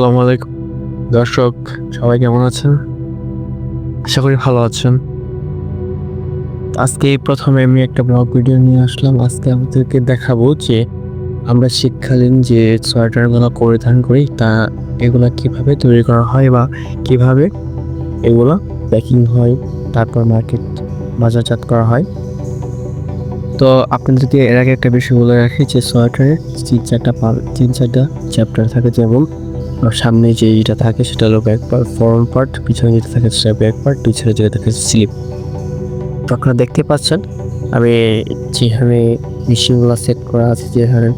আসসালামু আলাইকুম দর্শক, সবাই কেমন আছেন? আশা করি ভালো আছেন। আজকে প্রথমে আমি একটা ব্লগ ভিডিও নিয়ে আসলাম। আজকে আপনাদেরকে দেখাবো যে আমরা শীতকালীন যে সোয়েটারগুলো পরিধান করি এগুলা কিভাবে তৈরি করা হয় বা কিভাবে এগুলা প্যাকিং হয়, তারপর বাজারজাত করা হয়। তো আপনাদেরকে এর আগে একটা বিষয় বলে রাখি যে সোয়েটারের তিন চারটা চ্যাপ্টার থাকে। যেমন সামনে যে যেটা থাকে সেটা হলো ব্যাক পার্ট, ফ্রন্ট পার্ট, পিছনে যেটা থাকে সেটা ব্যাক পার্ট, পিছনে যেটা থাকে স্লিপ। তো আপনারা দেখতে পাচ্ছেন আমি যেখানে মেশিনগুলো সেট করা আছে, যেখানে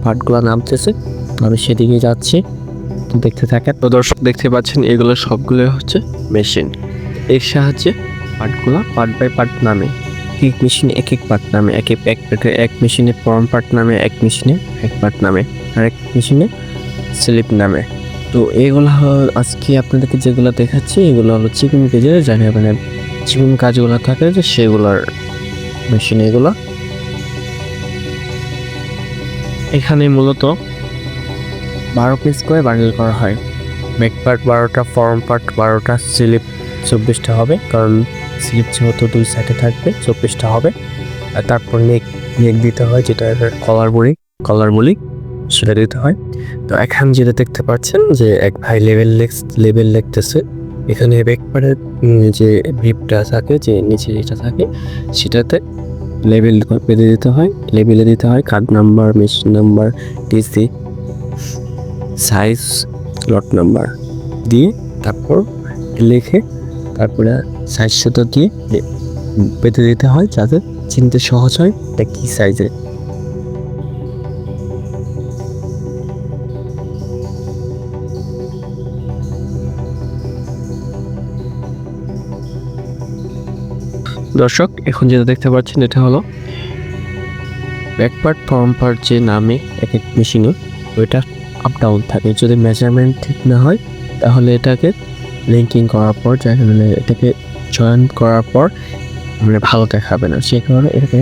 পার্টগুলো নামতেছে, আমি সেদিকে যাচ্ছি। তো দেখতে থাকেন। তো দর্শক দেখতে পাচ্ছেন এগুলো সবগুলো হচ্ছে মেশিন। এর সাহায্যে পার্টগুলো পার্ট বাই পার্ট নামে। এক মেশিনে এক পার্ট নামে, এক মেশিনে ফ্রন্ট পার্ট নামে, এক মেশিনে এক পার্ট নামে, আর এক মেশিনে স্লিপ নামে। তো এগুলো আজকে আপনাদেরকে যেগুলো দেখাচ্ছি এগুলো হলো চিকন কাজের, মানে চিকন কাজগুলো থাকে যে সেগুলোর মেশিন। এগুলো এখানে মূলত 12 পিস করে বান্ডেল করা হয়। ব্যাক পার্ট 12টা, ফ্রন্ট পার্ট 12টা, স্লিপ 24টা হবে, কারণ স্লিপ যেহেতু দুই সাইডে থাকবে 24টা হবে। আর তারপর নেক দিতে হয়, যেটা কলার বলি সেটা দিতে হয়। তো এখন যেটা দেখতে পাচ্ছেন যে এক ভাই লেবেল লিখতেছে। এখানে ব্যাকপার্টের যে গ্রিপটা থাকে, যে নিচে যেটা থাকে, সেটাতে লেবেল বেঁধে দিতে হয়। লেবেলে দিতে হয় card number, machine number, TC, size, lot number দিয়ে তারপর লিখে তারপরে সাইজ সুতো দিয়ে বেঁধে দিতে হয়, যাতে চিনতে সহজ হয় এটা কী সাইজের। দর্শক এখন যেটা দেখতে পাচ্ছেন এটা হলো ব্যাক পার্ট, ফ্রন্ট পার্ট যে নামে এক এক মেশিনে ওইটা আপ ডাউন থাকে। যদি মেজারমেন্ট ঠিক না হয় তাহলে এটাকে লিঙ্কিং করার পর, মানে এটাকে জয়েন করার পর মানে ভালো দেখাবে না, সেই কারণে এটাকে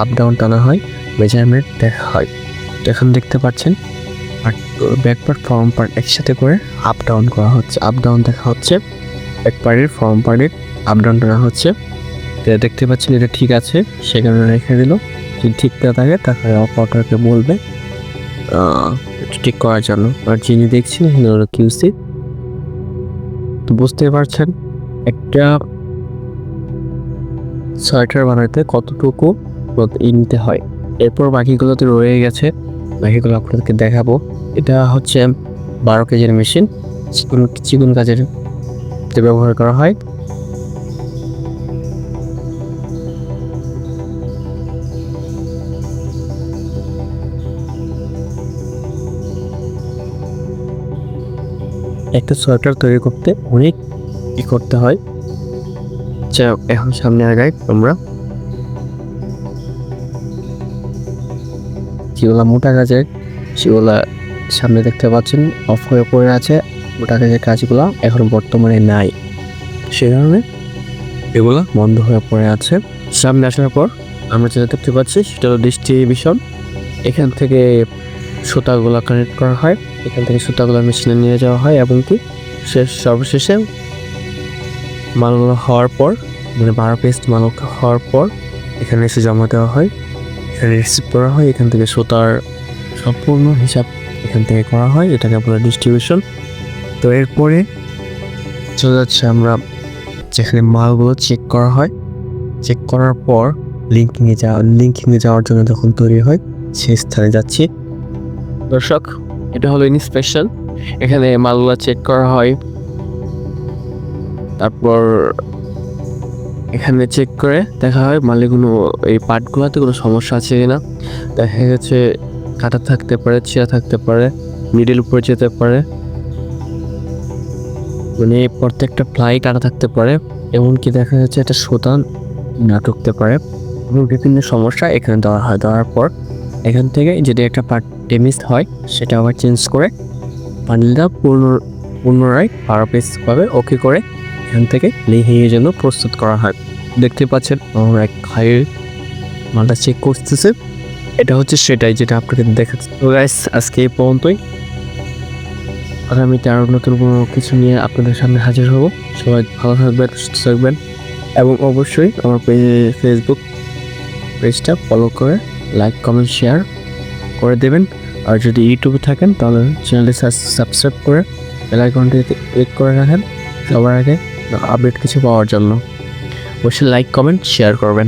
আপ ডাউন টানা হয়, মেজারমেন্ট দেখা হয়। তো এখন দেখতে পাচ্ছেন আর ব্যাক পার্ট, ফ্রন্ট পার্ট একসাথে করে আপ ডাউন করা হচ্ছে, আপ ডাউন দেখা হচ্ছে, ব্যাক পার্টের ফ্রন্ট পার্টের আপ ডাউন টানা হচ্ছে। দেখতে পাচ্ছেন এটা ঠিক আছে, সে কারণে রেখে দিল। যদি ঠিক না থাকে তাহলে অপারেটরকে বলবে ঠিক করার জন্য। আর যিনি দেখছেন এখানে হলো কিউসি। তো বুঝতে পারছেন একটা সোয়েটার বানাতে কতটুকু নিতে হয়। এরপর বাকিগুলো তো রয়ে গেছে, বাকিগুলো আপনাদেরকে দেখাবো। এটা হচ্ছে 12 কেজির মেশিন, চিকন কাজের ব্যবহার করা হয়। একটা সোয়েটার তৈরি করতে অনেক কি করতে হয়, এখন সামনে আগাই আমরা। যেগুলা মোটা কাজের সেগুলা সামনে দেখতে পাচ্ছেন অফ হয়ে পড়ে আছে। মোটা কাজের কাজগুলো এখন বর্তমানে নাই, সে কারণে এগুলো বন্ধ হয়ে পড়ে আছে। সামনে আসার পর আমরা যেটা দেখতে পাচ্ছি সেটা হলো ডিস্ট্রিবিউশন। এখান থেকে সুতাগুলো কানেক্ট করা হয়, এখান থেকে সুতাগুলো মেশিনে নিয়ে যাওয়া হয়, এবং কি সর্বশেষে মালগুলো হওয়ার পর, মানে 12 পিস মাল হওয়ার পর এখানে এসে জমা দেওয়া হয়, এখানে রিসিভ করা হয়। এখান থেকে সুতার সম্পূর্ণ হিসাব এখান থেকে করা হয়, এটাকে বলে ডিস্ট্রিবিউশন। তো এরপরে চলে যাচ্ছে যেখানে মালগুলো চেক করা হয়। চেক করার পর লিঙ্কিংয়ে যাওয়ার জন্য যখন তৈরি হয় সেই স্থানে যাচ্ছি। দর্শক এটা হলো ইন্সপেকশন। এখানে মালগুলো চেক করা হয়, তারপর এখানে চেক করে দেখা হয় মালে কোনো এই পার্টগুলোতে কোনো সমস্যা আছে কিনা। দেখা গেছে কাটা থাকতে পারে, ছিঁড়া থাকতে পারে, নিডেল উপরে যেতে পারে, মানে প্রত্যেকটা প্লাই কাটা থাকতে পারে, এমনকি দেখা যাচ্ছে একটা সুতা না ঢুকতে পারে, এবং বিভিন্ন সমস্যা এখানে দেওয়া হয়। দেওয়ার পর এখান থেকে যদি একটা পার্ট ড্যামেজ হয় সেটা আবার চেঞ্জ করে বান্ডেলটা পুনরায় 12 পিস ভাবে ওকে করে এখান থেকে লিঙ্কিংয়ের জন্য প্রস্তুত করা হয়। দেখতে পাচ্ছেন আমরা এক ভাই মালটা চেক করতেছে। এটা হচ্ছে সেটাই যেটা আপনাকে দেখাচ্ছি। তো গাইস আজকে এই পর্যন্তই। আগামীতে আরও নতুন কোনো কিছু নিয়ে আপনাদের সামনে হাজির হব। সবাই ভালো থাকবেন, সুস্থ থাকবেন এবং অবশ্যই আমার ফেসবুক পেজটা ফলো করে লাইক কমেন্ট শেয়ার করে দেবেন। আর যদি ইউটিউবে থাকেন তাহলে চ্যানেলটি সাবস্ক্রাইব করে বেল আইকনটি ক্লিক করে রাখেন সবার আগে আপডেট কিছু পাওয়ার জন্য। অবশ্যই লাইক কমেন্ট শেয়ার করবেন।